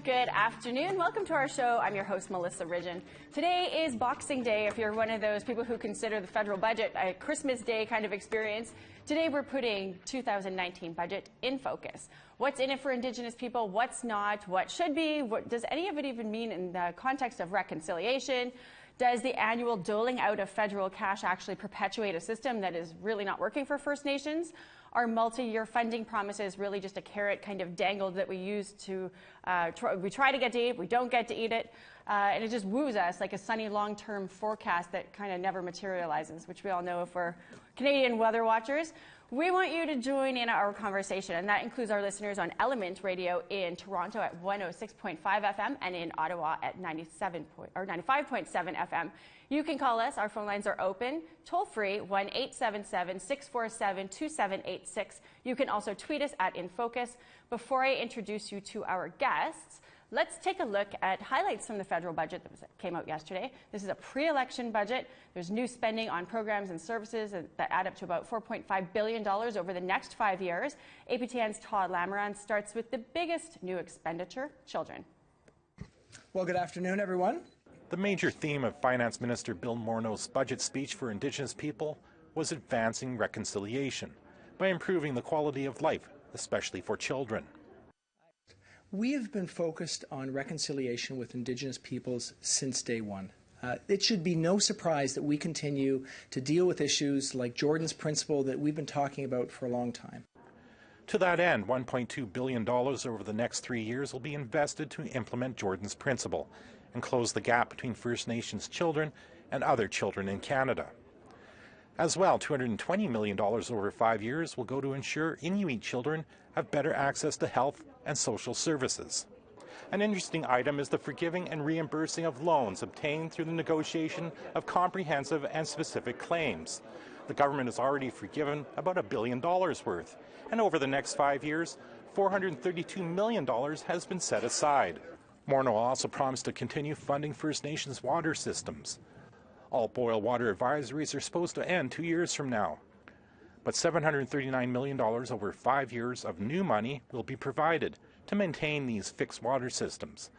Good afternoon. Welcome to our show. I'm your host, Melissa Ridgen. Today is Boxing Day. If you're one of those people who consider the federal budget a Christmas Day kind of experience, today we're putting 2019 budget in focus. What's in it for Indigenous people? What's not? What should be? What does any of it even mean in the context of reconciliation? Does the annual doling out of federal cash actually perpetuate a system that is really not working for First Nations? Are multi-year funding promises really just a carrot kind of dangled that we use to, we try to get to eat, we don't get to eat it, and it just woos us like a sunny long-term forecast that kind of never materializes, which we all know if we're Canadian weather watchers. We want you to join in our conversation, and that includes our listeners on Element Radio in Toronto at 106.5 FM and in Ottawa at 95.7 FM. You can call us. Our phone lines are open, toll-free, 1-877-647-2786. You can also tweet us at InFocus. Before I introduce you to our guests, let's take a look at highlights from the federal budget that came out yesterday. This is a pre-election budget. There's new spending on programs and services that add up to about $4.5 billion over the next 5 years. APTN's Todd Lamoran starts with the biggest new expenditure, children. Well, good afternoon, everyone. The major theme of Finance Minister Bill Morneau's budget speech for Indigenous people was advancing reconciliation by improving the quality of life, especially for children. We have been focused on reconciliation with Indigenous peoples since day one. It should be no surprise that we continue to deal with issues like Jordan's Principle that we've been talking about for a long time. To that end, $1.2 billion over the next 3 years will be invested to implement Jordan's Principle and close the gap between First Nations children and other children in Canada. As well, $220 million over 5 years will go to ensure Inuit children have better access to health and social services. An interesting item is the forgiving and reimbursing of loans obtained through the negotiation of comprehensive and specific claims. The government has already forgiven about $1 billion worth, and over the next 5 years, $432 million has been set aside. Morneau also promised to continue funding First Nations water systems. All boil water advisories are supposed to end 2 years from now. But $739 million over 5 years of new money will be provided to maintain these fixed water systems.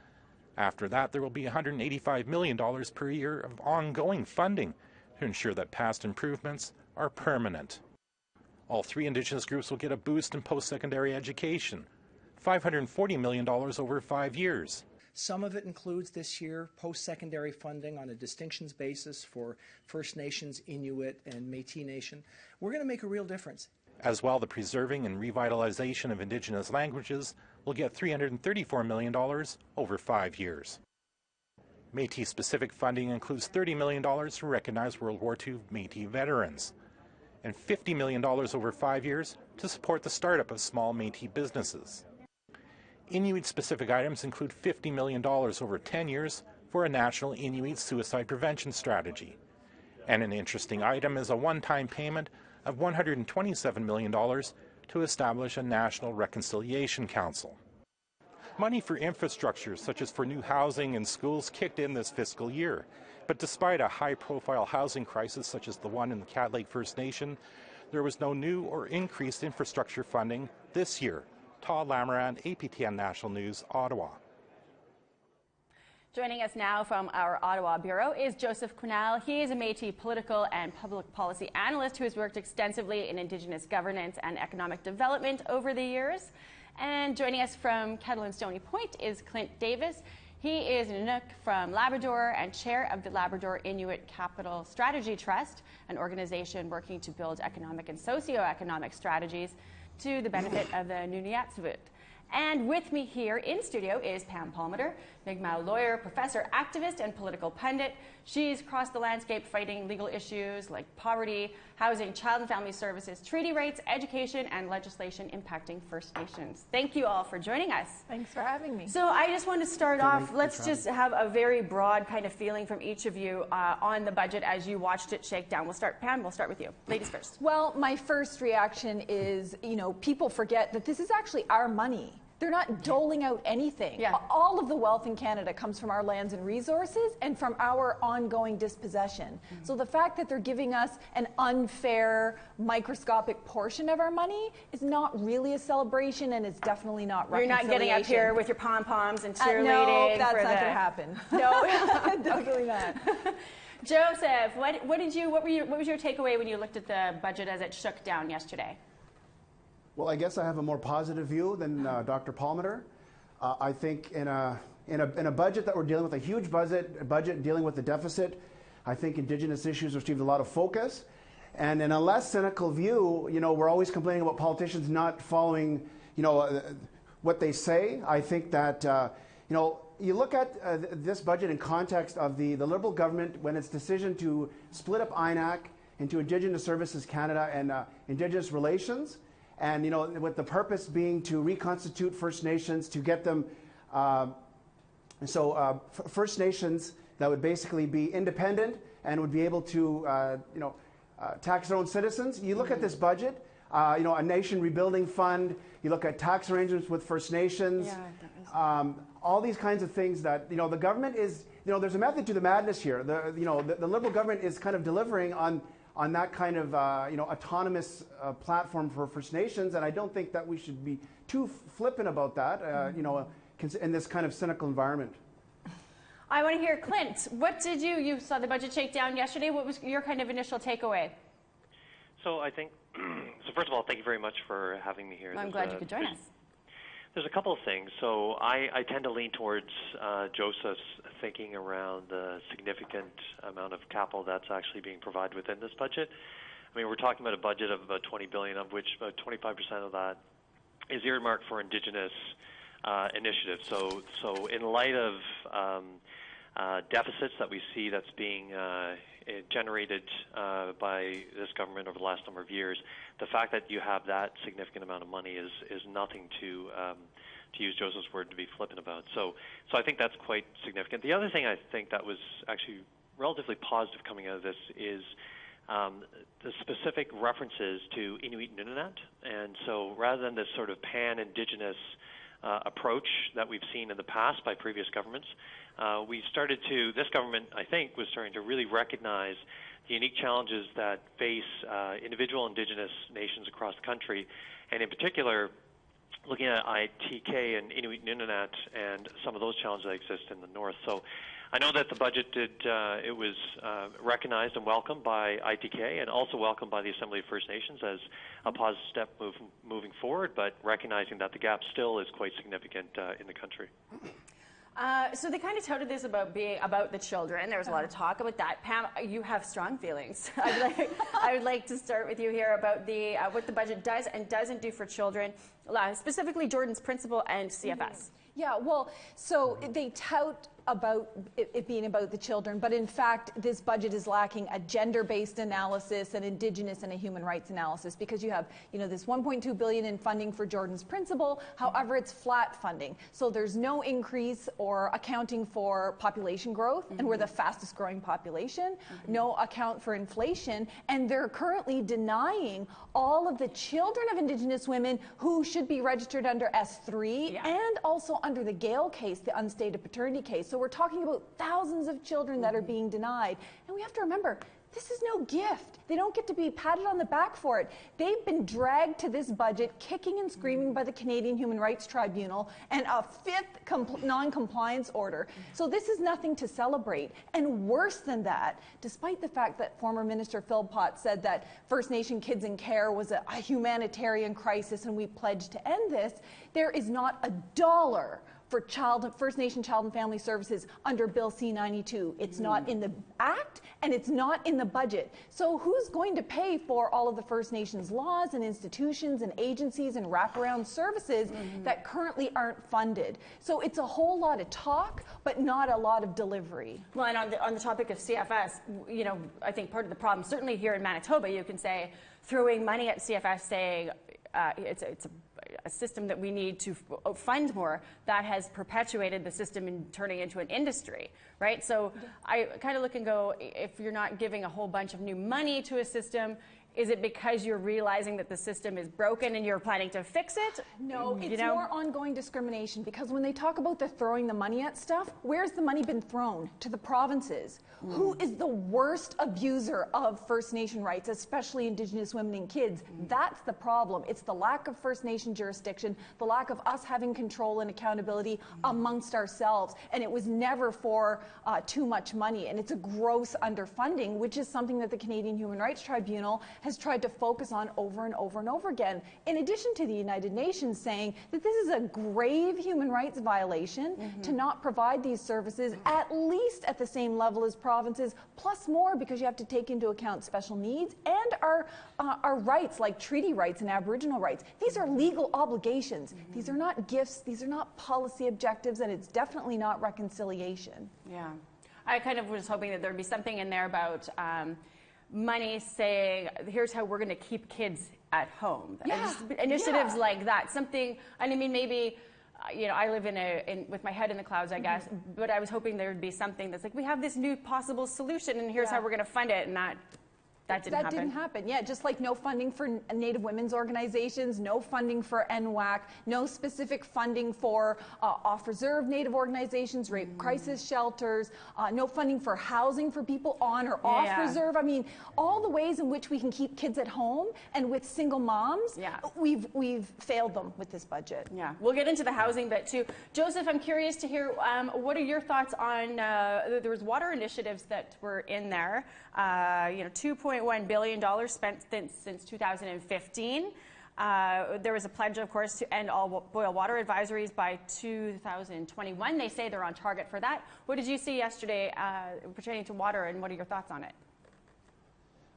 After that, there will be $185 million per year of ongoing funding to ensure that past improvements are permanent. All 3 Indigenous groups will get a boost in post-secondary education, $540 million over 5 years. Some of it includes this year post-secondary funding on a distinctions basis for First Nations, Inuit, and Métis Nation. We're going to make a real difference. As well, the preserving and revitalization of Indigenous languages will get $334 million over 5 years. Métis-specific funding includes $30 million to recognize World War II Métis veterans, and $50 million over 5 years to support the startup of small Métis businesses. Inuit-specific items include $50 million over 10 years for a national Inuit suicide prevention strategy. And an interesting item is a one-time payment of $127 million to establish a National Reconciliation Council. Money for infrastructure, such as for new housing and schools, kicked in this fiscal year. But despite a high-profile housing crisis such as the one in the Cat Lake First Nation, there was no new or increased infrastructure funding this year. Todd Lamoran, APTN National News, Ottawa. Joining us now from our Ottawa bureau is Joseph Quesnel. He is a Métis political and public policy analyst who has worked extensively in Indigenous governance and economic development over the years. And joining us from Kettle and Stony Point is Clint Davis. He is an Inuk from Labrador and chair of the Labrador Capital Strategy Trust, an organization working to build economic and socio-economic strategies to the benefit of the Nunatsiavut. And with me here in studio is Pam Palmater, Mi'kmaq lawyer, professor, activist, and political pundit. She's crossed the landscape fighting legal issues like poverty, housing, child and family services, treaty rights, education, and legislation impacting First Nations. Thank you all for joining us. Thanks for having me. So I just want to start off, let's just have a very broad kind of feeling from each of you on the budget as you watched it shake down. We'll start, Pam, we'll start with you. Ladies first. Well, my first reaction is, people forget that this is actually our money They're not doling out anything. Yeah. All of the wealth in Canada comes from our lands and resources and from our ongoing dispossession. So the fact that they're giving us an unfair, microscopic portion of our money is not really a celebration, and it's definitely not reconciliation. You're not getting up here with your pom-poms and cheerleading. No, that's for not going to happen. No, definitely not. Joseph, what was your takeaway when you looked at the budget as it shook down yesterday? Well, I guess I have a more positive view than Dr. Palmater. I think in a budget that we're dealing with, a huge budget dealing with the deficit, I think Indigenous issues received a lot of focus. And in a less cynical view, we're always complaining about politicians not following, what they say. I think that, you look at this budget in context of the Liberal government when its decision to split up INAC into Indigenous Services Canada and Indigenous Relations, and with the purpose being to reconstitute First Nations, to get them, First Nations that would basically be independent and would be able to, tax their own citizens. You look at this budget, a nation rebuilding fund. You look at tax arrangements with First Nations. All these kinds of things that the government is. There's a method to the madness here. The Liberal government is kind of delivering on that kind of autonomous platform for First Nations, and I don't think that we should be too flippant about that, in this kind of cynical environment. I want to hear Clint. What did you saw the budget shakedown yesterday? What was your kind of initial takeaway? So I think, first of all, thank you very much for having me here. I'm glad you could join us. There's a couple of things. So I tend to lean towards Joseph's thinking around the significant amount of capital that's actually being provided within this budget. I mean, we're talking about a budget of about $20 billion, of which about 25% of that is earmarked for Indigenous initiatives. So in light of deficits that we see that's being generated by this government over the last number of years, the fact that you have that significant amount of money is nothing to use Joseph's word, to be flippant about. So I think that's quite significant. The other thing I think that was actually relatively positive coming out of this is the specific references to Inuit and Nunaat. And so rather than this sort of pan-Indigenous approach that we've seen in the past by previous governments, this government, I think, was starting to really recognize the unique challenges that face individual Indigenous nations across the country, and in particular, looking at ITK and Inuit and Nunaat and some of those challenges that exist in the north. So I know that the budget it was recognized and welcomed by ITK and also welcomed by the Assembly of First Nations as a positive step moving forward, but recognizing that the gap still is quite significant in the country. So they kind of touted this about being about the children. There was a lot of talk about that. Pam, you have strong feelings. I would like to start with you here about what the budget does and doesn't do for children, specifically Jordan's Principle and CFS. Yeah, well, so they tout about it being about the children, but in fact, this budget is lacking a gender-based analysis, an Indigenous and a human rights analysis, because you have, this $1.2 billion in funding for Jordan's Principle. However, it's flat funding, so there's no increase or accounting for population growth, and we're the fastest growing population. No account for inflation, and they're currently denying all of the children of Indigenous women who should be registered under S3 and also under the Gale case, the unstated paternity case. So we're talking about thousands of children that are being denied. And we have to remember, this is no gift. They don't get to be patted on the back for it. They've been dragged to this budget kicking and screaming by the Canadian Human Rights Tribunal and a fifth non-compliance order. So this is nothing to celebrate. And worse than that, despite the fact that former Minister Phil Potts said that First Nation kids in care was a humanitarian crisis and we pledged to end this, there is not a dollar for First Nation Child and Family Services under Bill C-92. It's not in the Act, and it's not in the budget. So who's going to pay for all of the First Nations laws and institutions and agencies and wraparound services that currently aren't funded? So it's a whole lot of talk, but not a lot of delivery. Well, and on the topic of CFS, I think part of the problem, certainly here in Manitoba, you can say, throwing money at CFS saying it's a system that we need to fund more, that has perpetuated the system and turning into an industry, right? So I kind of look and go, if you're not giving a whole bunch of new money to a system, Is it because you're realizing that the system is broken and you're planning to fix it? No, it's more ongoing discrimination, because when they talk about the throwing the money at stuff, where's the money been thrown? To the provinces. Who is the worst abuser of First Nation rights, especially Indigenous women and kids? That's the problem. It's the lack of First Nation jurisdiction, the lack of us having control and accountability amongst ourselves. And it was never for too much money. And it's a gross underfunding, which is something that the Canadian Human Rights Tribunal has tried to focus on over and over and over again. In addition to the United Nations saying that this is a grave human rights violation to not provide these services at least at the same level as provinces, plus more, because you have to take into account special needs and our rights, like treaty rights and Aboriginal rights. These are legal obligations. These are not gifts. These are not policy objectives, and it's definitely not reconciliation. Yeah. I kind of was hoping that there'd be something in there about money saying, here's how we're going to keep kids at home. Yeah. Initiatives like that. Something, and I mean, maybe, I live with my head in the clouds, I guess, but I was hoping there would be something that's like, we have this new possible solution and here's how we're going to fund it, and that didn't happen. Yeah, just like no funding for Native women's organizations, no funding for NWAC, no specific funding for off-reserve Native organizations, rape crisis shelters, no funding for housing for people on or off reserve. I mean, all the ways in which we can keep kids at home and with single moms, we've failed them with this budget. Yeah, we'll get into the housing bit too. Joseph, I'm curious to hear, what are your thoughts on, there was water initiatives that were in there, $2.1 billion spent since 2015. There was a pledge, of course, to end all boil water advisories by 2021. They say they're on target for that. What did you see yesterday pertaining to water, and what are your thoughts on it?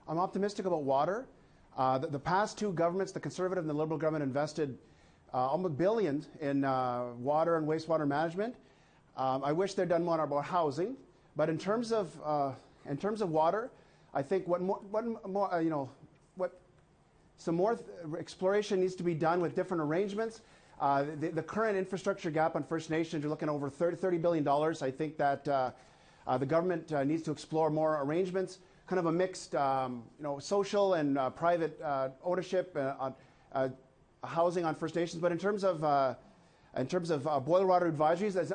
I'm optimistic about water. The past two governments, the Conservative and the Liberal government, invested almost billions in water and wastewater management. I wish they'd done more about housing, but in terms of water, I think some more exploration needs to be done with different arrangements. The current infrastructure gap on First Nations, you're looking at over $30 billion. I think that the government needs to explore more arrangements, kind of a mixed, social and private ownership on housing on First Nations. But in terms of boil water advisories, there's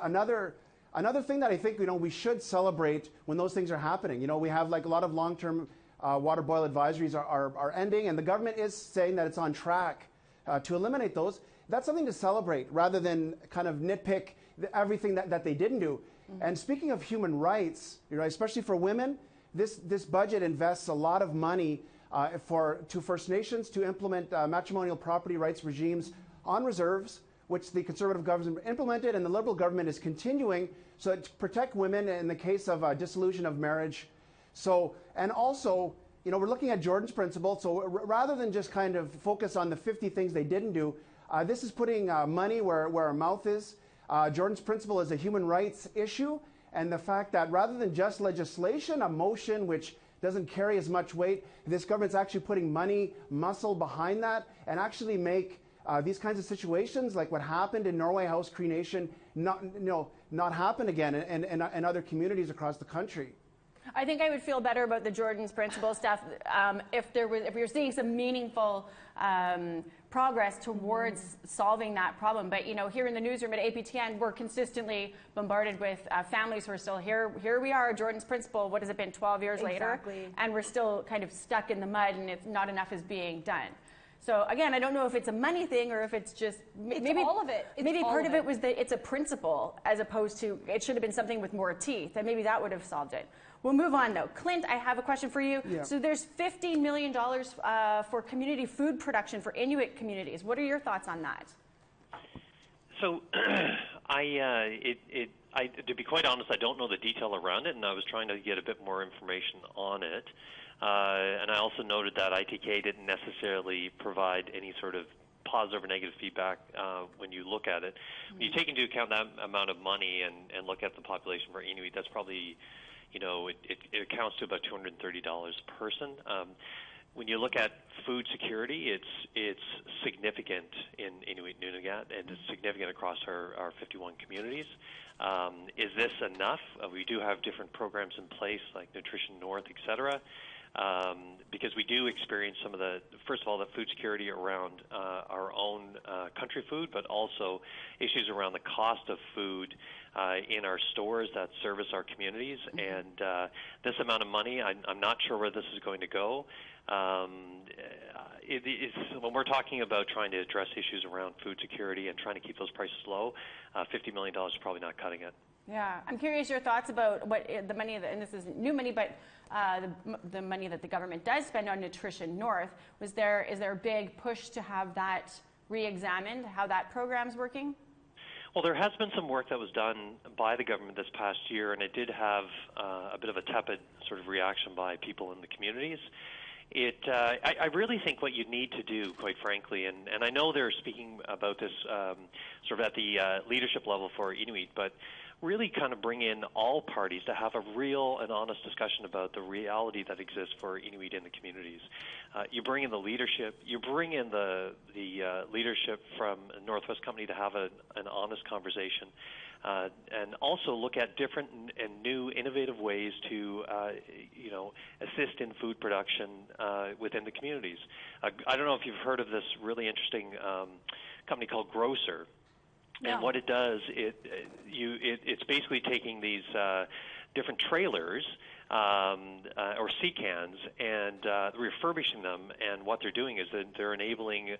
Another thing that I think we should celebrate when those things are happening. We have like a lot of long-term water boil advisories are ending, and the government is saying that it's on track to eliminate those. That's something to celebrate rather than kind of nitpick everything that they didn't do. And speaking of human rights, especially for women, this budget invests a lot of money to First Nations to implement matrimonial property rights regimes on reserves, which the Conservative government implemented and the Liberal government is continuing, so to protect women in the case of dissolution of marriage. And also, we're looking at Jordan's Principle, so rather than just kind of focus on the 50 things they didn't do, this is putting money where our mouth is. Jordan's Principle is a human rights issue, and the fact that rather than just legislation, a motion which doesn't carry as much weight, this government's actually putting money, muscle behind that, and actually make these kinds of situations, like what happened in Norway House Cree Nation, not happen again in other communities across the country. I think I would feel better about the Jordan's Principle stuff if we were seeing some meaningful progress towards solving that problem. But here in the newsroom at APTN, we're consistently bombarded with families who are still here. Here we are, Jordan's Principle. What has it been, 12 years later? And we're still kind of stuck in the mud, and not enough is being done. So again, I don't know if it's a money thing or if it's just maybe all of it. Maybe part of it was that it's a principle as opposed to it should have been something with more teeth, and maybe that would have solved it. We'll move on though. Clint, I have a question for you. Yeah. So there's $15 million for community food production for Inuit communities. What are your thoughts on that? So to be quite honest, I don't know the detail around it, and I was trying to get a bit more information on it. And I also noted that ITK didn't necessarily provide any sort of positive or negative feedback when you look at it. When you take into account that amount of money and look at the population for Inuit, that's probably, it accounts to about $230 a person. When you look at food security, it's significant in Inuit Nunavut, and it's significant across our 51 communities. Is this enough? We do have different programs in place, like Nutrition North, et cetera. because we do experience some of the, first of all, the food security around our own country food, but also issues around the cost of food in our stores that service our communities. And this amount of money, I'm not sure where this is going to go. When we're talking about trying to address issues around food security and trying to keep those prices low, $50 million is probably not cutting it. Yeah, I'm curious your thoughts about what the money, and this is new money, but the money that the government does spend on Nutrition North. Is there a big push to have that re-examined, how that program's working? Well, there has been some work that was done by the government this past year, and it did have a bit of a tepid sort of reaction by people in the communities. I really think what you need to do, quite frankly, and I know they're speaking about this sort of at the leadership level for Inuit, but really kind of bring in all parties to have a real and honest discussion about the reality that exists for Inuit in the communities. You bring in the leadership, you bring in the leadership from Northwest Company to have an honest conversation, and also look at different and new innovative ways to assist in food production within the communities. I don't know if you've heard of this really interesting company called Grocer. No. And what it does, it's basically taking these different trailers or sea cans and refurbishing them. And what they're doing is that they're enabling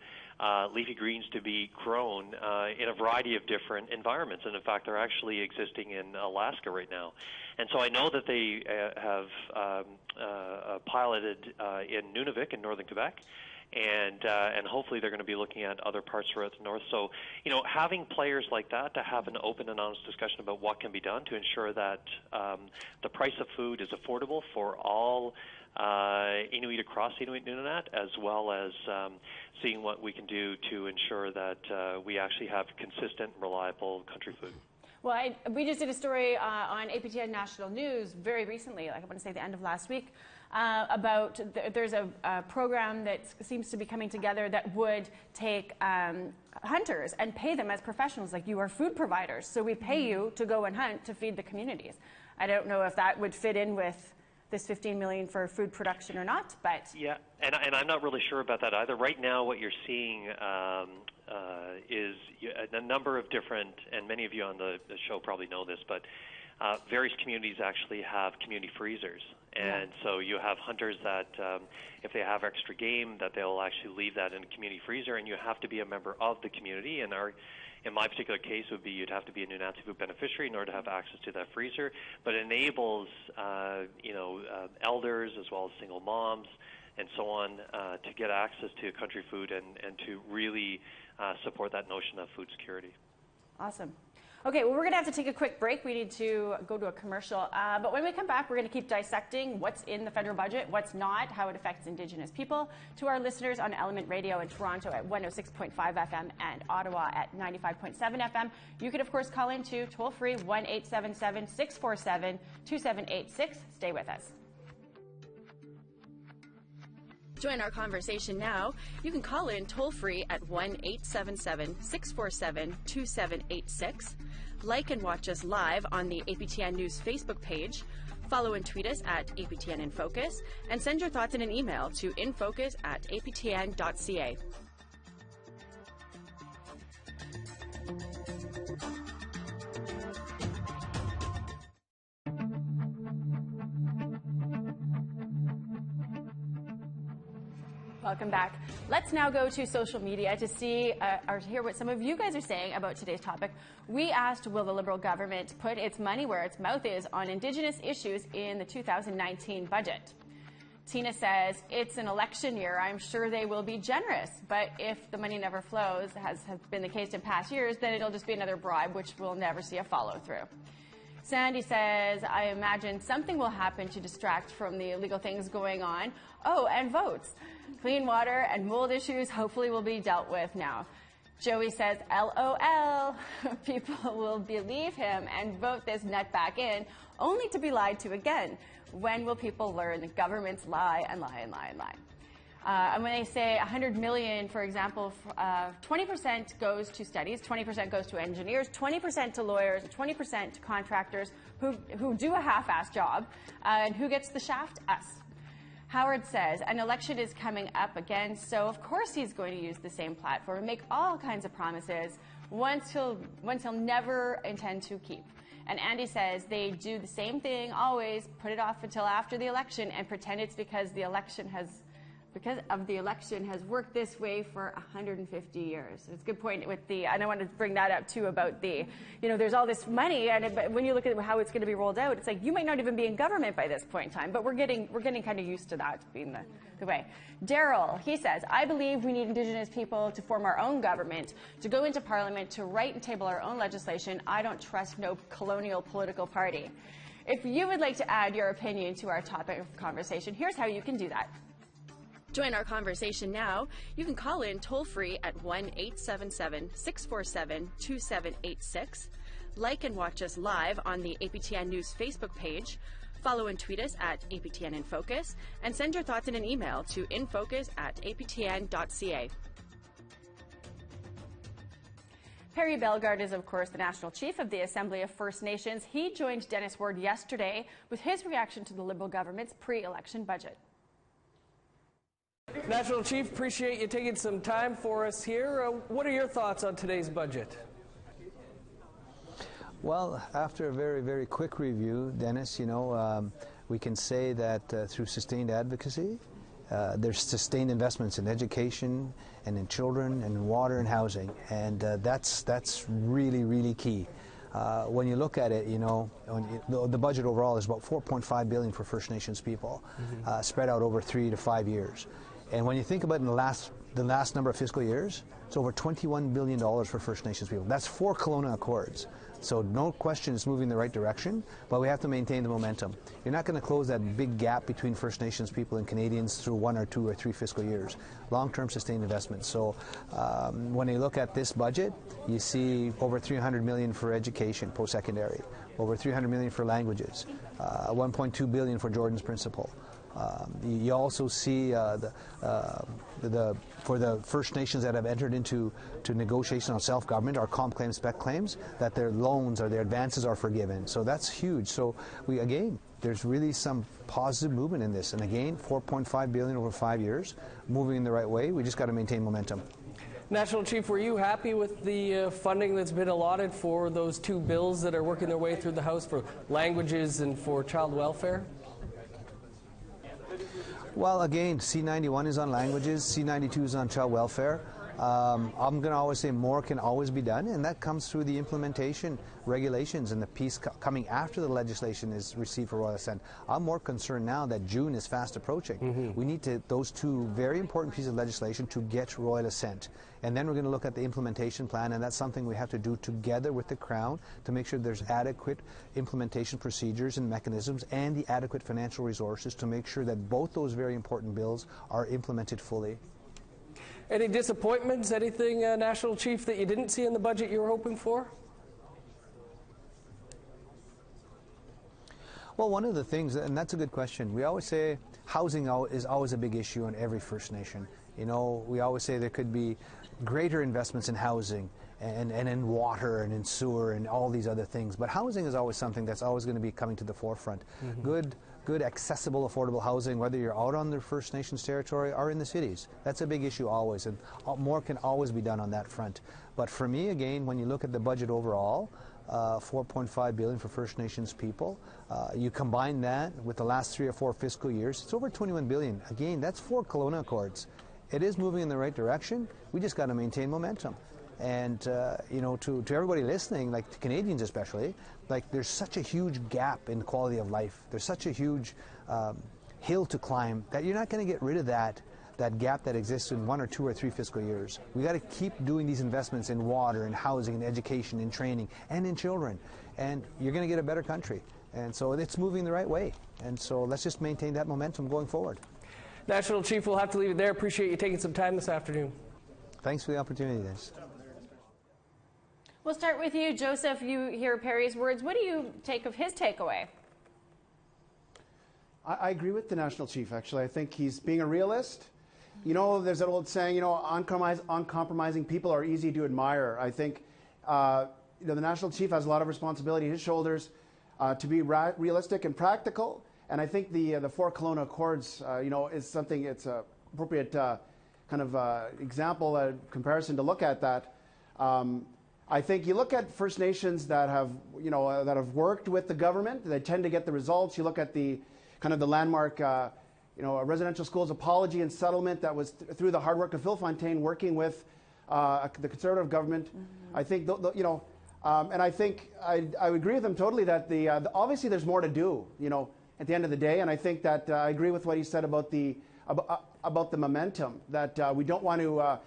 leafy greens to be grown in a variety of different environments. And in fact, they're actually existing in Alaska right now. And so I know that they have piloted in Nunavik in northern Quebec. And hopefully they're going to be looking at other parts throughout the north. So, having players like that to have an open and honest discussion about what can be done to ensure that the price of food is affordable for all Inuit across Inuit Nunanat, as well as seeing what we can do to ensure that we actually have consistent, reliable country food. Well, we just did a story on APTN National News very recently, like I want to say the end of last week, about there's a program that seems to be coming together that would take hunters and pay them as professionals, like you are food providers. So we pay you to go and hunt to feed the communities. I don't know if that would fit in with this $15 million for food production or not, but... Yeah, and I'm not really sure about that either. Right now what you're seeing is a number of different, and many of you on the show probably know this, but various communities actually have community freezers. And so you have hunters that, if they have extra game, that they'll actually leave that in a community freezer, and you have to be a member of the community. And in my particular case, would be you'd have to be a Nunatsi Food beneficiary in order to have access to that freezer. But it enables, elders as well as single moms and so on to get access to country food and to really support that notion of food security. Awesome. Okay, well, we're going to have to take a quick break. We need to go to a commercial. But when we come back, we're going to keep dissecting what's in the federal budget, what's not, how it affects Indigenous people. To our listeners on Element Radio in Toronto at 106.5 FM and Ottawa at 95.7 FM, you can, of course, call in to toll-free 1-877-647-2786. Stay with us. Join our conversation now. You can call in toll-free at 1-877-647-2786. Like and watch us live on the APTN News Facebook page. Follow and tweet us at APTN InFocus. And send your thoughts in an email to infocus@aptn.ca. Welcome back. Let's now go to social media to see or to hear what some of you guys are saying about today's topic. We asked, will the Liberal government put its money where its mouth is on Indigenous issues in the 2019 budget? Tina says, it's an election year. I'm sure they will be generous. But if the money never flows, as has been the case in past years, then it'll just be another bribe, which we'll never see a follow-through. Sandy says, I imagine something will happen to distract from the illegal things going on. Oh, and votes. Clean water and mold issues hopefully will be dealt with now. Joey says, LOL. People will believe him and vote this nut back in, only to be lied to again. When will people learn the government's lie and lie and lie and lie? And when they say $100 million, for example, 20% goes to studies, 20% goes to engineers, 20% to lawyers, 20% to contractors who do a half-assed job, and who gets the shaft? Us. Howard says, an election is coming up again, so of course he's going to use the same platform and make all kinds of promises once he'll never intend to keep. And Andy says they do the same thing always, put it off until after the election and pretend it's because of the election has worked this way for 150 years. It's a good point with the, and I want to bring that up too about the, there's all this money, but when you look at how it's going to be rolled out, it's like you might not even be in government by this point in time, but we're getting kind of used to that being the way. Daryl, he says, I believe we need Indigenous people to form our own government, to go into Parliament, to write and table our own legislation. I don't trust no colonial political party. If you would like to add your opinion to our topic of conversation, here's how you can do that. Join our conversation now. You can call in toll-free at 1-877-647-2786. Like and watch us live on the APTN News Facebook page. Follow and tweet us at APTN InFocus. And send your thoughts in an email to infocus@aptn.ca. Perry Bellegarde is, of course, the National Chief of the Assembly of First Nations. He joined Dennis Ward yesterday with his reaction to the Liberal government's pre-election budget. National Chief, appreciate you taking some time for us here. What are your thoughts on today's budget? Well, after a very, very quick review, Dennis, we can say that through sustained advocacy, there's sustained investments in education and in children and in water and housing, and that's really, really key. When you look at it, the budget overall is about $4.5 billion for First Nations people, spread out over 3 to 5 years. And when you think about it in the last number of fiscal years, it's over $21 billion for First Nations people. That's 4 Kelowna Accords. So no question it's moving in the right direction, but we have to maintain the momentum. You're not going to close that big gap between First Nations people and Canadians through 1 or 2 or 3 fiscal years. Long-term sustained investments. So when you look at this budget, you see over $300 million for education, post-secondary, over $300 million for languages, $1.2 billion for Jordan's Principle. You also see for the First Nations that have entered into negotiation on self-government or comp claims, spec claims, that their loans or their advances are forgiven. So that's huge. So there's really some positive movement in this. And again, $4.5 billion over 5 years, moving in the right way. We just got to maintain momentum. National Chief, were you happy with the funding that's been allotted for those 2 bills that are working their way through the House for languages and for child welfare? Well, again, C91 is on languages, C92 is on child welfare. I'm going to always say more can always be done, and that comes through the implementation regulations and the piece coming after the legislation is received for royal assent. I'm more concerned now that June is fast approaching. We need those 2 very important pieces of legislation to get royal assent. And then we're going to look at the implementation plan, and that's something we have to do together with the Crown to make sure there's adequate implementation procedures and mechanisms and the adequate financial resources to make sure that both those very important bills are implemented fully. Any disappointments, anything, National Chief, that you didn't see in the budget you were hoping for? Well, one of the things, and that's a good question, we always say housing is always a big issue in every First Nation. We always say there could be greater investments in housing and in water and in sewer and all these other things. But housing is always something that's always going to be coming to the forefront. Good, accessible, affordable housing, whether you're out on the First Nations territory or in the cities. That's a big issue always, and more can always be done on that front. But for me, again, when you look at the budget overall, $4.5 billion for First Nations people, you combine that with the last 3 or 4 fiscal years, it's over $21 billion. Again, that's 4 Kelowna Accords. It is moving in the right direction. We just got to maintain momentum. And to everybody listening, like to Canadians especially, like there's such a huge gap in quality of life. There's such a huge hill to climb that you're not going to get rid of that gap that exists in 1 or 2 or 3 fiscal years. We got to keep doing these investments in water, in housing, in education, in training, and in children. And you're going to get a better country. And so it's moving the right way. And so let's just maintain that momentum going forward. National Chief, we'll have to leave it there. Appreciate you taking some time this afternoon. Thanks for the opportunity, Dennis. We'll start with you, Joseph. You hear Perry's words. What do you take of his takeaway? I agree with the National Chief, actually. I think he's being a realist. There's that old saying, uncompromising people are easy to admire. I think, the National Chief has a lot of responsibility on his shoulders to be realistic and practical And I think the Four Kelowna Accords, is something, it's an appropriate kind of example, comparison to look at that. I think you look at First Nations that have, that have worked with the government, they tend to get the results. You look at the kind of the landmark, residential schools apology and settlement that was through the hard work of Phil Fontaine working with the Conservative government. I think, and I think I agree with him totally that obviously there's more to do, at the end of the day. And I think that I agree with what he said about the momentum, that we don't want to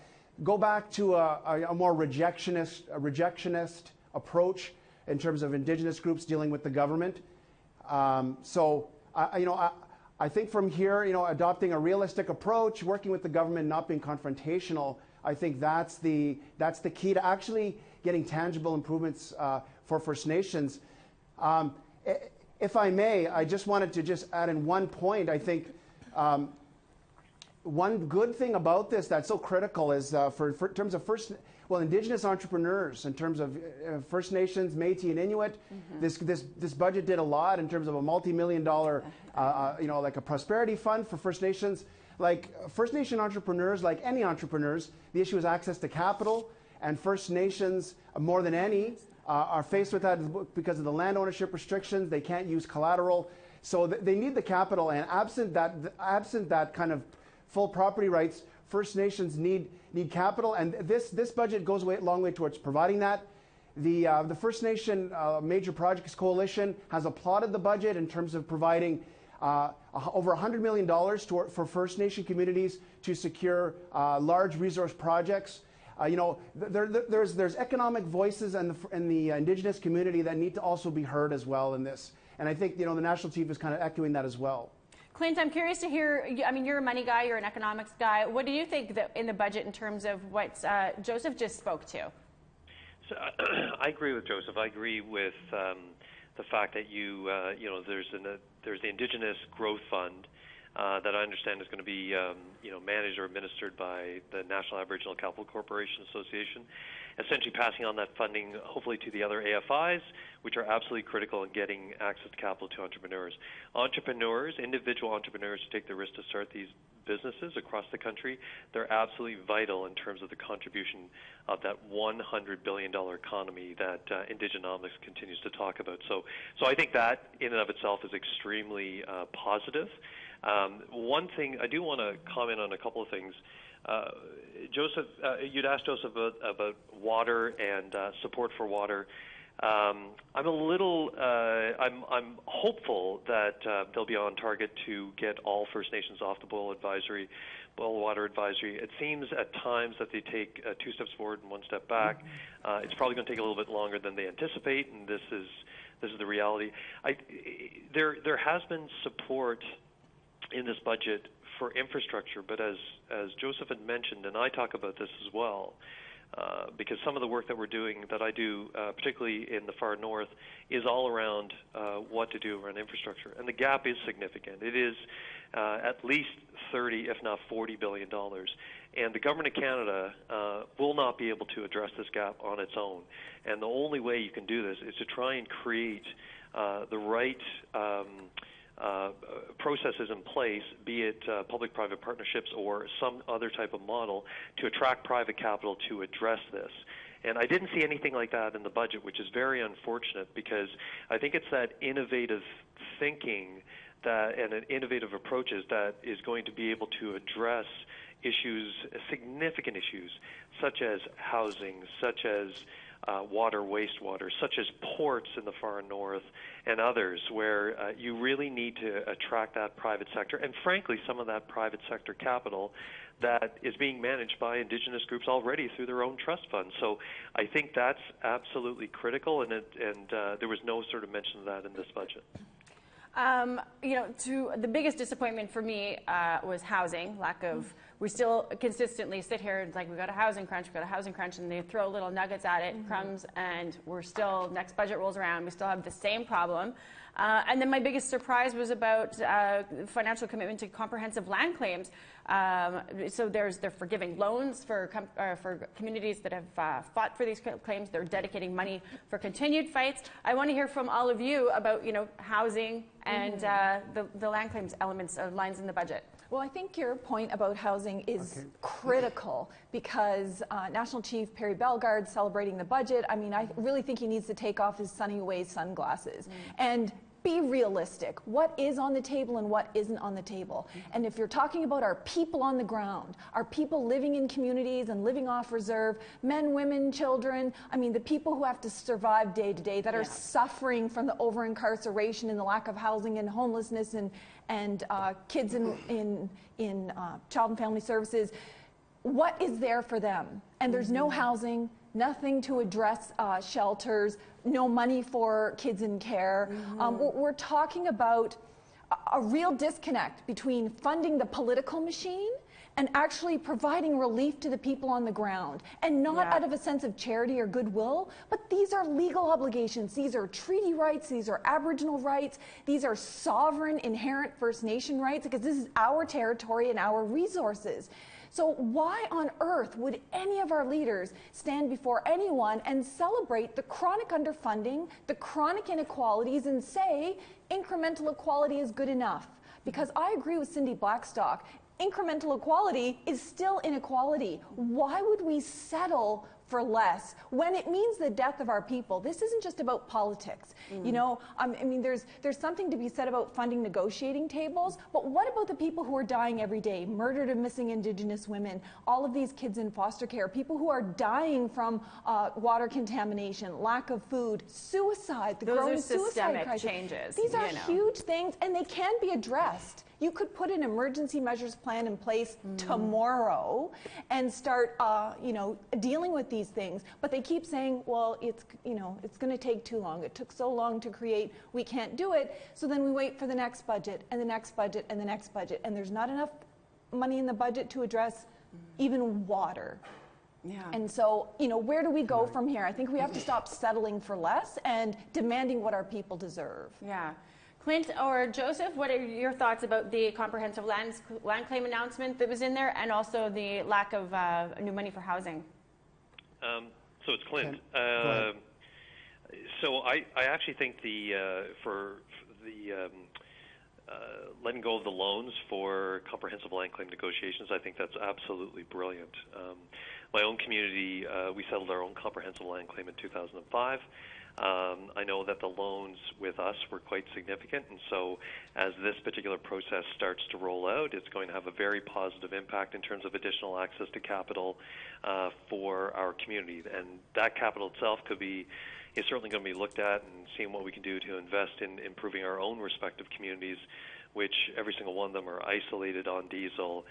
go back to a more rejectionist approach in terms of Indigenous groups dealing with the government. I think from here, adopting a realistic approach, working with the government, not being confrontational, I think that's the key to actually getting tangible improvements for First Nations. If I may, I just wanted to just add in one point. I think one good thing about this that's so critical is for in terms of Indigenous entrepreneurs, in terms of First Nations, Métis, and Inuit. This budget did a lot in terms of a multi-million-dollar, like a prosperity fund for First Nations. Like First Nation entrepreneurs, like any entrepreneurs, the issue is access to capital, and First Nations, more than any, are faced with that because of the land ownership restrictions. They can't use collateral, so they need the capital. And absent that kind of full property rights, First Nations need capital, and this budget goes a long way towards providing that. The First Nation Major Projects Coalition has applauded the budget in terms of providing over $100 million for First Nation communities to secure large resource projects. There's economic voices in the Indigenous community that need to also be heard as well in this, and I think the National Chief is kind of echoing that as well. Clint, I'm curious to hear, you're a money guy, you're an economics guy. What do you think in the budget in terms of what Joseph just spoke to? So, I agree with Joseph. I agree with the fact that there's the Indigenous Growth Fund that I understand is going to be managed or administered by the National Aboriginal Capital Corporation Association, essentially passing on that funding hopefully to the other AFIs, which are absolutely critical in getting access to capital to entrepreneurs. Individual entrepreneurs who take the risk to start these businesses across the country, they're absolutely vital in terms of the contribution of that $100 billion economy that Indigenomics continues to talk about. So I think that in and of itself is extremely positive. One thing, I do want to comment on a couple of things. Joseph, you'd asked Joseph about water and support for water. I'm hopeful that they'll be on target to get all First Nations off the boil water advisory. It seems at times that they take 2 steps forward and 1 step back. It's probably going to take a little bit longer than they anticipate, and this is the reality. There has been support in this budget for infrastructure, but as Joseph had mentioned, and I talk about this as well, because some of the work that we're doing, that I do, particularly in the far north, is all around what to do around infrastructure. And the gap is significant. It is at least 30, if not $40 billion. And the Government of Canada will not be able to address this gap on its own. And the only way you can do this is to try and create the right processes in place, be it public-private partnerships or some other type of model, to attract private capital to address this. And I didn't see anything like that in the budget, which is very unfortunate, because I think it's that innovative thinking and innovative approaches that is going to be able to address issues, significant issues, such as housing, such as water, wastewater, such as ports in the far north and others, where you really need to attract that private sector, and frankly, some of that private sector capital that is being managed by Indigenous groups already through their own trust funds. So I think that's absolutely critical, and there was no sort of mention of that in this budget. The biggest disappointment for me was housing, lack of. We still consistently sit here, it's like, we've got a housing crunch, and they throw little nuggets at it, crumbs, and we're still, next budget rolls around, we still have the same problem. And then my biggest surprise was about financial commitment to comprehensive land claims. So they're forgiving loans for communities that have fought for these claims. They're dedicating money for continued fights. I want to hear from all of you about housing and the land claims elements of lines in the budget. Well, I think your point about housing is critical because National Chief Perry Bellegarde celebrating the budget, I mean, I really think he needs to take off his Sunny Ways sunglasses and be realistic. What is on the table and what isn't on the table? And if you're talking about our people on the ground, our people living in communities and living off reserve, men, women, children, I mean, the people who have to survive day to day that are suffering from the over-incarceration and the lack of housing and homelessness and kids in child and family services, what is there for them? And there's no housing, nothing to address shelters, no money for kids in care. We're talking about a real disconnect between funding the political machine and actually providing relief to the people on the ground, and not out of a sense of charity or goodwill, but these are legal obligations. These are treaty rights. These are Aboriginal rights. These are sovereign, inherent First Nation rights, because this is our territory and our resources. So why on earth would any of our leaders stand before anyone and celebrate the chronic underfunding, the chronic inequalities, and say incremental equality is good enough? Because I agree with Cindy Blackstock. Incremental equality is still inequality. Why would we settle for less when it means the death of our people? This isn't just about politics. You know, I mean, there's something to be said about funding negotiating tables, but what about the people who are dying every day, murdered and missing Indigenous women, all of these kids in foster care, people who are dying from water contamination, lack of food, suicide, the growing suicide crisis. Changes. These are huge things, and they can be addressed. You could put an emergency measures plan in place tomorrow and start, dealing with these things. But they keep saying, well, it's going to take too long. It took so long to create. We can't do it. So then we wait for the next budget and the next budget and the next budget. And there's not enough money in the budget to address even water. Yeah. And so, where do we go from here? I think we have to stop settling for less and demanding what our people deserve. Yeah. Clint or Joseph, what are your thoughts about the comprehensive land claim announcement that was in there, and also the lack of new money for housing? So it's Clint. So I actually think for the letting go of the loans for comprehensive land claim negotiations, I think that's absolutely brilliant. My own community, we settled our own comprehensive land claim in 2005. I know that the loans with us were quite significant, and so as this particular process starts to roll out, it's going to have a very positive impact in terms of additional access to capital for our community. And that capital itself is certainly going to be looked at and seeing what we can do to invest in improving our own respective communities, which every single one of them are isolated on diesel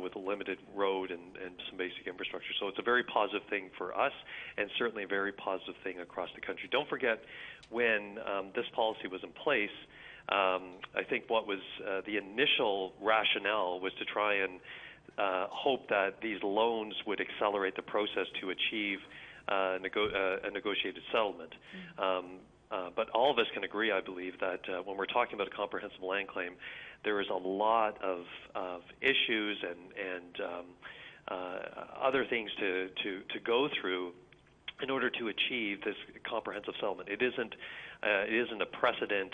with a limited road and some basic infrastructure. So it's a very positive thing for us, and certainly a very positive thing across the country. Don't forget, when this policy was in place, I think what was the initial rationale was to try and hope that these loans would accelerate the process to achieve a negotiated settlement. But all of us can agree, I believe, that when we're talking about a comprehensive land claim, there is a lot of issues and other things to go through in order to achieve this comprehensive settlement. It isn't a precedent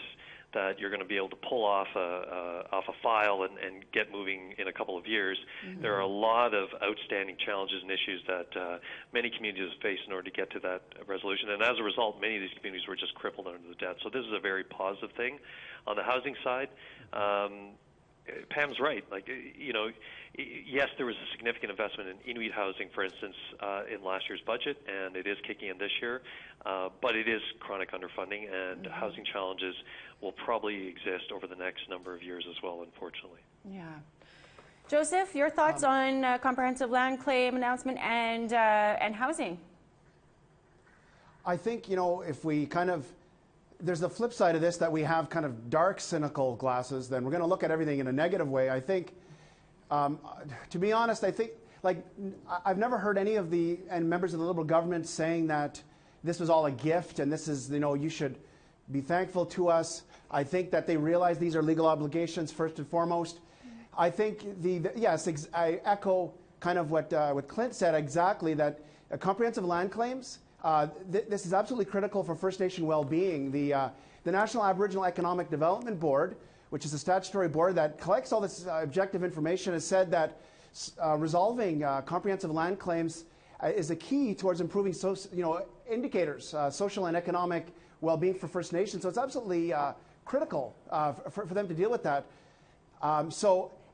that you're going to be able to pull off a file and get moving in a couple of years. There are a lot of outstanding challenges and issues that many communities face in order to get to that resolution. And as a result, many of these communities were just crippled under the debt. So this is a very positive thing. On the housing side, Pam's right. Yes, there was a significant investment in Inuit housing, for instance, in last year's budget, and it is kicking in this year. But it is chronic underfunding, and housing challenges will probably exist over the next number of years as well, unfortunately. Yeah. Joseph, your thoughts on comprehensive land claim announcement and housing? I think, if we there's the flip side of this, that we have kind of dark, cynical glasses, then we're going to look at everything in a negative way. I think, to be honest, I've never heard any of the members of the Liberal government saying that this was all a gift and this is, you should be thankful to us. I think that they realize these are legal obligations first and foremost. I think yes, I echo kind of what Clint said exactly, that comprehensive land claims, this is absolutely critical for First Nation well-being. The National Aboriginal Economic Development Board, which is a statutory board that collects all this objective information, has said that resolving comprehensive land claims is a key towards improving indicators, social and economic well-being for First Nations. So it's absolutely critical for them to deal with that.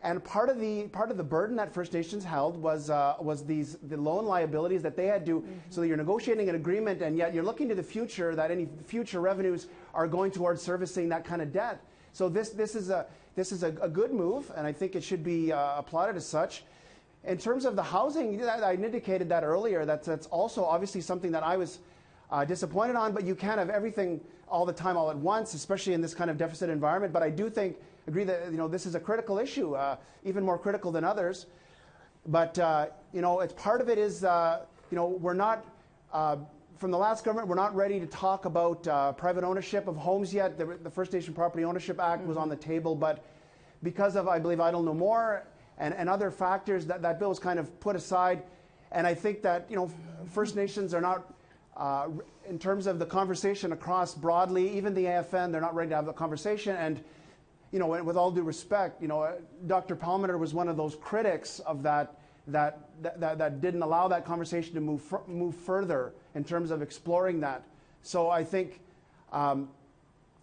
And part of the burden that First Nations held was the loan liabilities that they had to. So that you're negotiating an agreement, and yet you're looking to the future, that any future revenues are going towards servicing that kind of debt. So this is a good move, and I think it should be applauded as such. In terms of the housing, I indicated that earlier. That's also obviously something that I was disappointed on. But you can't have everything all the time, all at once, especially in this kind of deficit environment. But I do agree that this is a critical issue, even more critical than others. But it's part of it is we're not from the last government, we're not ready to talk about private ownership of homes yet. The First Nation Property Ownership Act was on the table, but because of, I believe, Idle No More and other factors, that bill was kind of put aside. And I think that First Nations are not, in terms of the conversation across broadly, even the AFN, they're not ready to have the conversation. And with all due respect, Dr. Palmater was one of those critics of that didn't allow that conversation to move further in terms of exploring that. So I think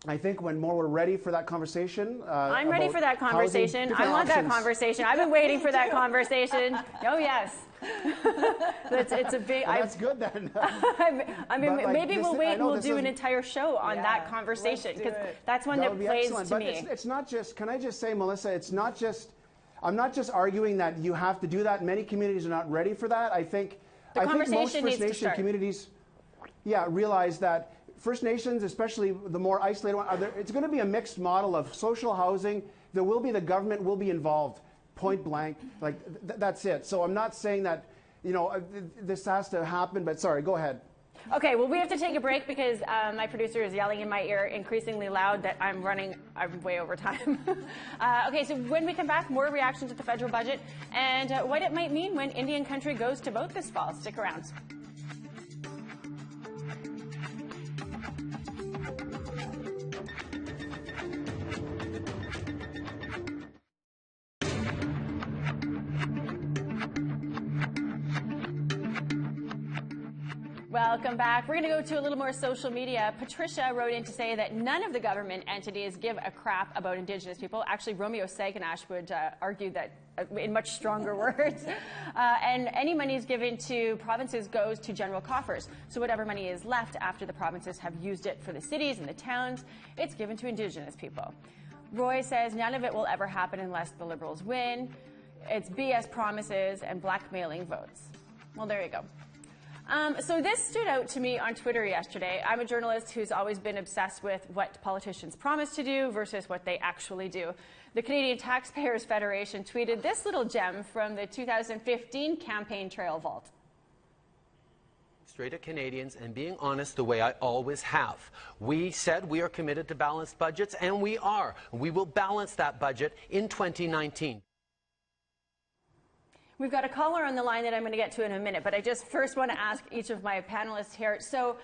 when more we're ready for that conversation. I'm ready for that conversation. I want that conversation. I've been waiting for that conversation. Oh, yes. It's a big. Well, that's good then. I mean, maybe we'll wait and we'll do an entire show on that conversation, because that's one that plays to me. It's not just, can I just say, Melissa, it's not just, I'm not just arguing that you have to do that. Many communities are not ready for that. I think most First Nation communities, realize that First Nations, especially the more isolated one, it's going to be a mixed model of social housing. There will be, the government will be involved, point blank. Like that's it. So I'm not saying that this has to happen, but sorry, go ahead. Okay, well, we have to take a break because my producer is yelling in my ear increasingly loud that I'm way over time. Okay, so when we come back, more reaction to the federal budget and what it might mean when Indian country goes to vote this fall. Stick around. Welcome back. We're going to go to a little more social media. Patricia wrote in to say that none of the government entities give a crap about Indigenous people. Actually, Romeo Saganash would argue that in much stronger words. And any monies given to provinces goes to general coffers. So whatever money is left after the provinces have used it for the cities and the towns, it's given to Indigenous people. Roy says none of it will ever happen unless the Liberals win. It's BS promises and blackmailing votes. Well, there you go. So this stood out to me on Twitter yesterday. I'm a journalist who's always been obsessed with what politicians promise to do versus what they actually do. The Canadian Taxpayers Federation tweeted this little gem from the 2015 campaign trail vault. Straight at Canadians and being honest the way I always have. We said we are committed to balanced budgets, and we are. We will balance that budget in 2019. We've got a caller on the line that I'm going to get to in a minute, but I just first want to ask each of my panelists here. So,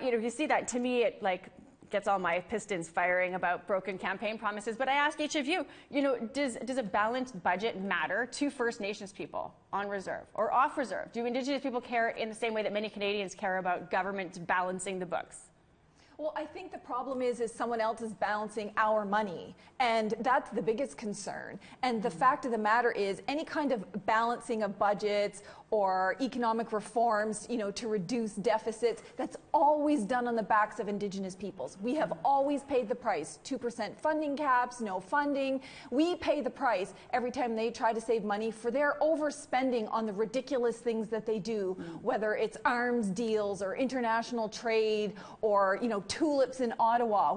you see that, to me, it gets all my pistons firing about broken campaign promises. But I ask each of you, does a balanced budget matter to First Nations people on reserve or off reserve? Do Indigenous people care in the same way that many Canadians care about government balancing the books? Well, I think the problem is someone else is balancing our money, and that's the biggest concern. And the fact of the matter is, any kind of balancing of budgets or economic reforms, to reduce deficits, that's always done on the backs of Indigenous peoples. We have always paid the price. 2% funding caps, no funding. We pay the price every time they try to save money for their overspending on the ridiculous things that they do, whether it's arms deals or international trade or, tulips in Ottawa.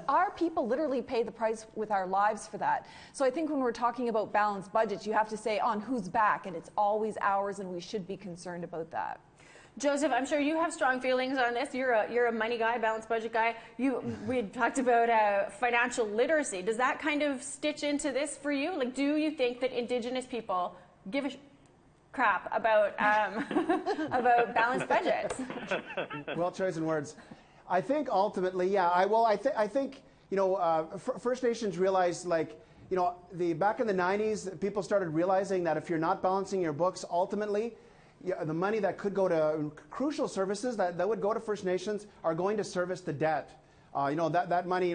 Our people literally pay the price with our lives for that. So I think when we're talking about balanced budgets, you have to say on whose back, and it's always ours, and we should be concerned about that. Joseph, I'm sure you have strong feelings on this. You're a money guy, balanced budget guy. We had talked about financial literacy. Does that kind of stitch into this for you? Like, do you think that Indigenous people give a crap about about balanced budgets? Well chosen words. I think ultimately, yeah. I think First Nations realized, like, back in the 90s, people started realizing that if you're not balancing your books, ultimately, the money that could go to crucial services that would go to First Nations are going to service the debt. That money,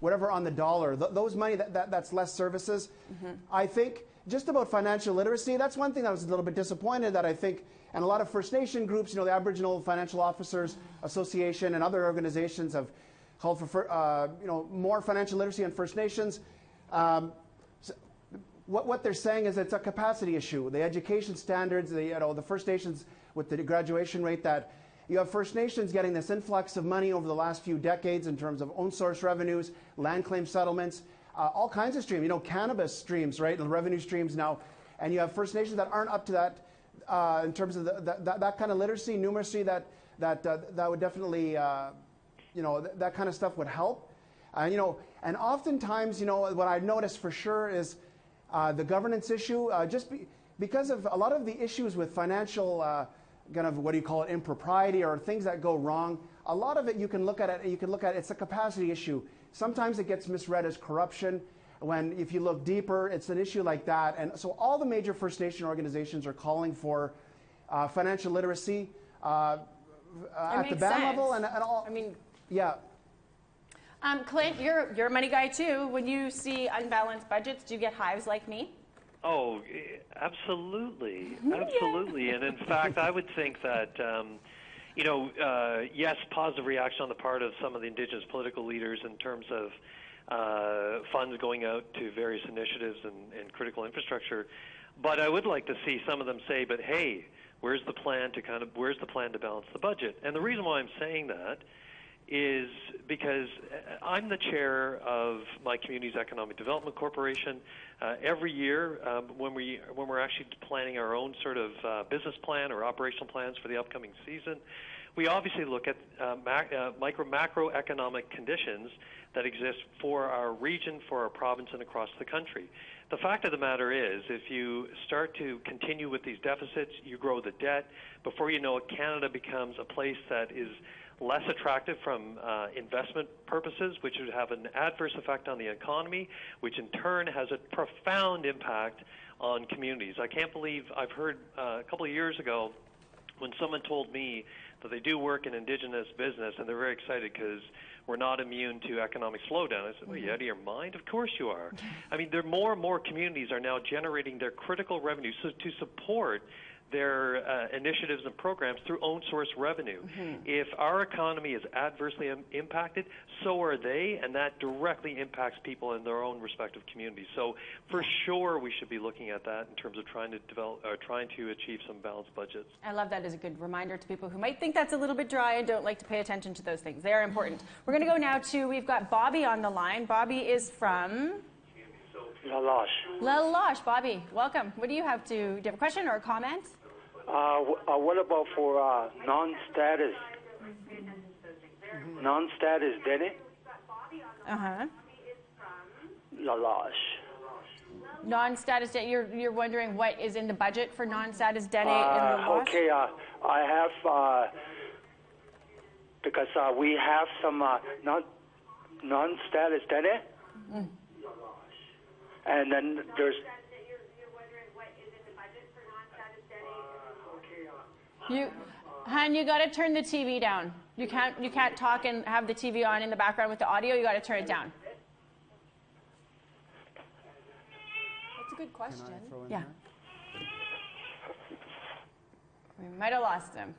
whatever on the dollar, those money that's less services. Mm-hmm. I think just about financial literacy, that's one thing that I was a little bit disappointed that I think, and a lot of First Nation groups, the Aboriginal Financial Officers Association and other organizations have called for more financial literacy in First Nations. What they're saying is it's a capacity issue. The education standards, the First Nations with the graduation rate, that you have First Nations getting this influx of money over the last few decades in terms of own source revenues, land claim settlements, all kinds of streams. Cannabis streams, right? The revenue streams now, and you have First Nations that aren't up to that in terms of that kind of literacy, numeracy. That would definitely, that kind of stuff would help. And oftentimes, what I've noticed for sure is the governance issue, because of a lot of the issues with financial, kind of, what do you call it, impropriety or things that go wrong. A lot of it, you can look at it's a capacity issue. Sometimes it gets misread as corruption, when if you look deeper, it's an issue like that. And so all the major First Nation organizations are calling for financial literacy at the band level and all. I mean, yeah. Clint, you're a money guy too. When you see unbalanced budgets, do you get hives like me? Oh, absolutely, absolutely. Yeah. And in fact, I would think that, yes, positive reaction on the part of some of the Indigenous political leaders in terms of funds going out to various initiatives and critical infrastructure. But I would like to see some of them say, but hey, where's the plan to balance the budget? And the reason why I'm saying that is because I'm the chair of my community's economic development corporation. Every year, when we're actually planning our own sort of business plan or operational plans for the upcoming season, we obviously look at macroeconomic conditions that exist for our region, for our province, and across the country. The fact of the matter is, if you start to continue with these deficits, you grow the debt. Before you know it, Canada becomes a place that is less attractive from investment purposes, which would have an adverse effect on the economy, which in turn has a profound impact on communities. I can't believe I've heard a couple of years ago when someone told me that they do work in Indigenous business and they're very excited because we're not immune to economic slowdown. I said, well, you out of your mind? Of course you are. I mean, more and more communities are now generating their critical revenue to support their initiatives and programs through own source revenue. Mm-hmm. If our economy is adversely impacted, so are they, and that directly impacts people in their own respective communities. So for sure we should be looking at that in terms of trying to achieve some balanced budgets. I love that as a good reminder to people who might think that's a little bit dry and don't like to pay attention to those things. They are important. We're going to go now to, we've got Bobby on the line. Bobby is from La Loche. La Loche. Bobby, welcome. What do you have a question or a comment? What about for non-status Dene? Uh-huh. La Loche. Non-status Dene, you're wondering what is in the budget for non-status Dene in La Loche? Okay, I have, because we have some non-status Dene. Mm. And then there's... Hun, you got to turn the TV down. You can't talk and have the TV on in the background with the audio. You got to turn it down. That's a good question. Yeah. We might have lost him.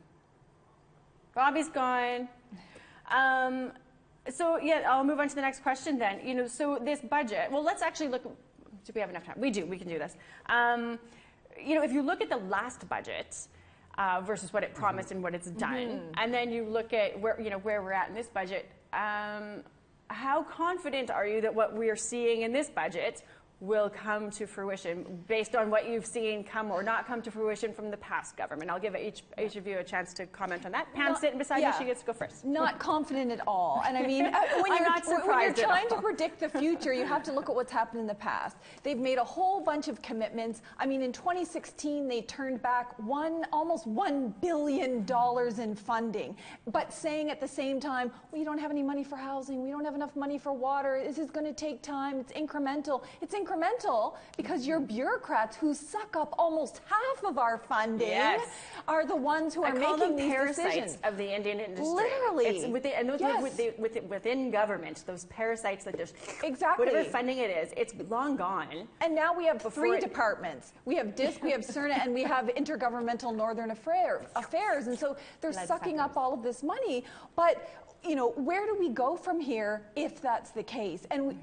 Bobby's gone. So yeah, I'll move on to the next question then. So this budget. Well, let's actually look. Do we have enough time? We do. We can do this. If you look at the last budget. Versus what it promised and what it's done, and then you look at where we're at in this budget. How confident are you that what we are seeing in this budget will come to fruition based on what you've seen come or not come to fruition from the past government? I'll give each of you a chance to comment on that. Pam, sitting beside you, she gets to go first. Not confident at all. And I mean, when you're trying to predict the future, you have to look at what's happened in the past. They've made a whole bunch of commitments. I mean, in 2016, they turned back almost $1 billion in funding, but saying at the same time, we don't have any money for housing, we don't have enough money for water, this is going to take time, it's incremental. It's incremental because your bureaucrats who suck up almost half of our funding are the ones who are making these decisions. Of the Indian industry. Literally. It's within government, those parasites that just, whatever funding it is, it's long gone. And now we have three departments. We have DISC, we have CERNA, and we have Intergovernmental Northern Affairs. And so they're sucking up all of this money. But, you know, where do we go from here if that's the case? And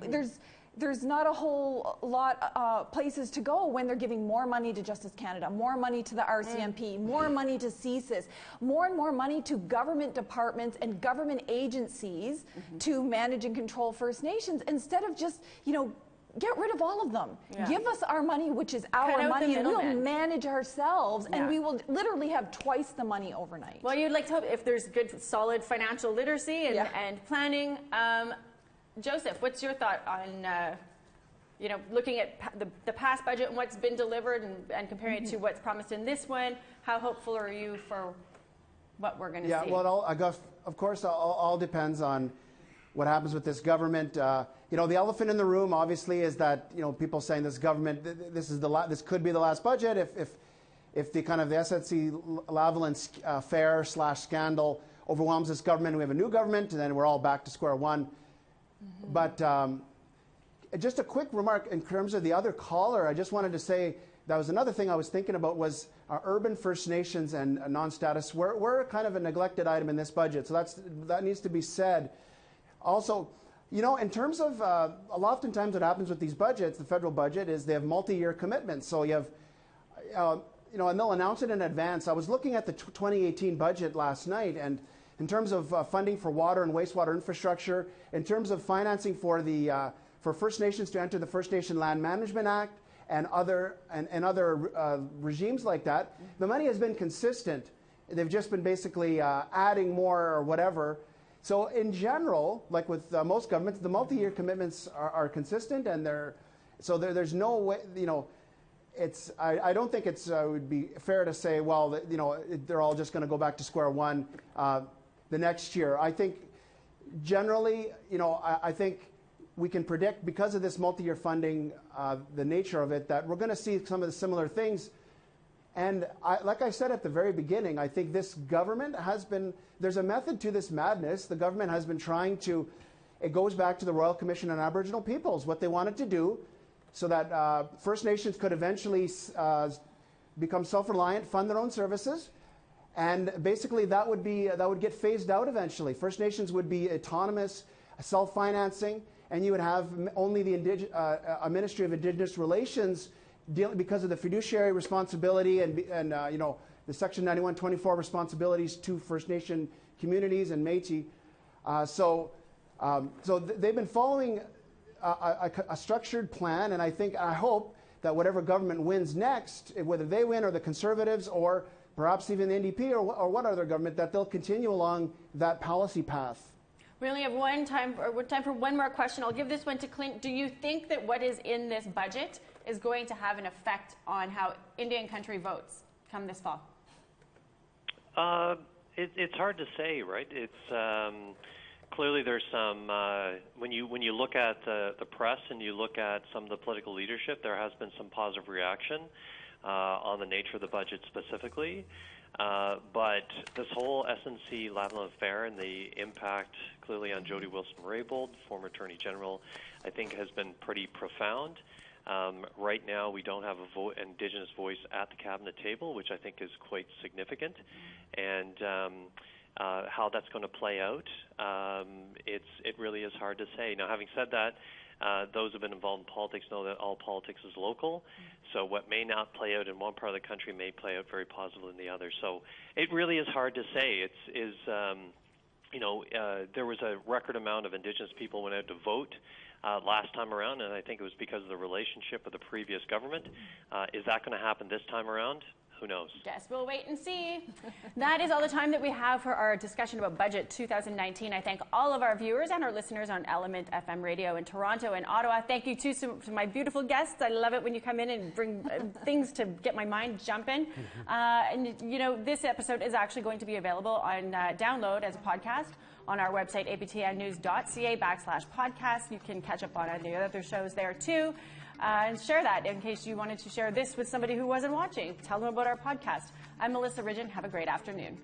there's not a whole lot places to go when they're giving more money to Justice Canada, more money to the RCMP, more money to CSIS, more and more money to government departments and government agencies to manage and control First Nations, instead of just, you know, get rid of all of them. Give us our money, which is our money, and we'll manage ourselves, and we will literally have twice the money overnight. Well, you'd like to hope if there's good, solid financial literacy and planning. Joseph, what's your thought on, you know, looking at the past budget and what's been delivered and comparing it to what's promised in this one? How hopeful are you for what we're going to see? Yeah, well, of course, all depends on what happens with this government. You know, the elephant in the room, obviously, is that, you know, people saying this government, this could be the last budget if the kind of the SNC-Lavalin affair / scandal overwhelms this government. We have a new government, and then we're all back to square one. But just a quick remark in terms of the other caller, I just wanted to say that was another thing I was thinking about was urban First Nations and non-status. We're kind of a neglected item in this budget, so that needs to be said. Also, you know, in terms of oftentimes what happens with these budgets, the federal budget, is they have multi-year commitments. So you have, you know, and they'll announce it in advance. I was looking at the 2018 budget last night, and in terms of funding for water and wastewater infrastructure, in terms of financing for for First Nations to enter the First Nation Land Management Act and other regimes like that, the money has been consistent. They've just been basically adding more or whatever. So in general, like with most governments, the multi-year commitments are consistent, and there's no way, you know, I don't think it would be fair to say, well, you know, they're all just going to go back to square one the next year. I think generally, you know, I think we can predict, because of this multi-year funding, the nature of it, that we're going to see some of the similar things. And like I said at the very beginning, I think this government there's a method to this madness. The government has been trying to, it goes back to the Royal Commission on Aboriginal Peoples, what they wanted to do so that First Nations could eventually become self-reliant, fund their own services. And basically that would get phased out eventually. First Nations would be autonomous, self-financing, and you would have only a Ministry of Indigenous Relations because of the fiduciary responsibility and you know, the Section 9124 responsibilities to First Nation communities and Métis. So they've been following a structured plan, and I hope that whatever government wins next, whether they win or the Conservatives or perhaps even the NDP or what other government, that they'll continue along that policy path. We only have time for one more question. I'll give this one to Clint. Do you think that what is in this budget is going to have an effect on how Indian country votes come this fall? It's hard to say, right? It's clearly there's some when you look at the press and you look at some of the political leadership, there has been some positive reaction on the nature of the budget specifically. But this whole SNC-Lavalin affair and the impact clearly on Jody Wilson-Raybould, former Attorney General, I think has been pretty profound. Right now, we don't have an Indigenous voice at the cabinet table, which I think is quite significant. And how that's going to play out, it really is hard to say. Now, having said that, those who have been involved in politics know that all politics is local. So what may not play out in one part of the country may play out very positively in the other. So it really is hard to say. You know, there was a record amount of Indigenous people went out to vote last time around, and I think it was because of the relationship with the previous government. Is that going to happen this time around? Who knows? Guess we'll wait and see. That is all the time that we have for our discussion about Budget 2019. I thank all of our viewers and our listeners on Element FM Radio in Toronto and Ottawa. Thank you, too, to my beautiful guests. I love it when you come in and bring things to get my mind jumping. And, you know, this episode is actually going to be available on download as a podcast on our website, aptnnews.ca/podcast. You can catch up on the other shows there, too. And share that in case you wanted to share this with somebody who wasn't watching. Tell them about our podcast. I'm Melissa Ridgen. Have a great afternoon.